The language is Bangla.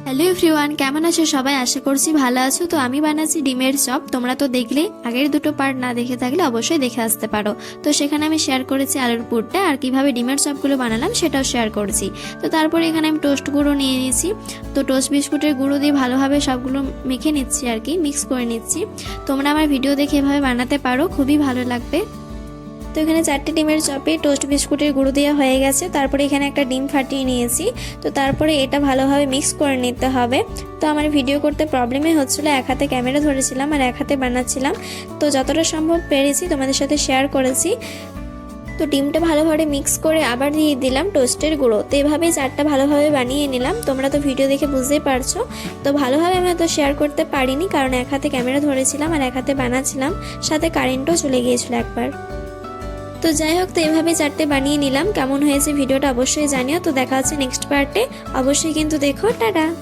হ্যালো এভরিওয়ান, কেমন আছো সবাই? আশা করছি ভালো আছো। তো আমি বানাচ্ছি ডিমের চপ। তোমরা তো দেখলে, আগের দুটো পার্ট না দেখে থাকলে অবশ্যই দেখে আসতে পারো। তো সেখানে আমি শেয়ার করেছি আলুর পুরটা, আর কিভাবে ডিমের চপগুলো বানালাম সেটাও শেয়ার করেছি। তো তারপরে এখানে আমি টোস্ট গুঁড়ো নিয়ে নিয়েছি। তো টোস্ট বিস্কুটের গুঁড়ো দিয়ে ভালোভাবে সবগুলো মেখে নিচ্ছি, আর কি মিক্স করে নিচ্ছি। তোমরা আমার ভিডিও দেখে এভাবে বানাতে পারো, খুবই ভালো লাগবে। তো এখানে 4টে ডিমের চপে টোস্ট বিস্কুটের গুঁড়ো দেওয়া হয়ে গেছে। তারপরে এখানে একটা ডিম ফাটিয়ে নিয়েছি। তো তারপরে এটা ভালোভাবে মিক্স করে নিতে হবে। তো আমার ভিডিও করতে প্রবলেমই হচ্ছিলো, এক হাতে ক্যামেরা ধরেছিলাম আর এক হাতে বানাচ্ছিলাম। তো যতটা সম্ভব পেরেছি তোমাদের সাথে শেয়ার করেছি। তো ডিমটা ভালোভাবে মিক্স করে আবার দিয়ে দিলাম টোস্টের গুঁড়ো। তো এভাবেই চারটা ভালোভাবে বানিয়ে নিলাম। তোমরা তো ভিডিও দেখে বুঝতেই পারছো। তো ভালোভাবে আমি তো শেয়ার করতে পারিনি, কারণ এক হাতে ক্যামেরা ধরেছিলাম আর এক হাতে বানাচ্ছিলাম, সাথে কারেন্টও চলে গিয়েছিল একবার। তো যাই হোক, তো এভাবে চারটে বানিয়ে নিলাম। কেমন হয়েছে ভিডিওটা অবশ্যই জানিও। তো দেখা হচ্ছে নেক্সট পার্টে, অবশ্যই কিন্তু দেখো। টাটা।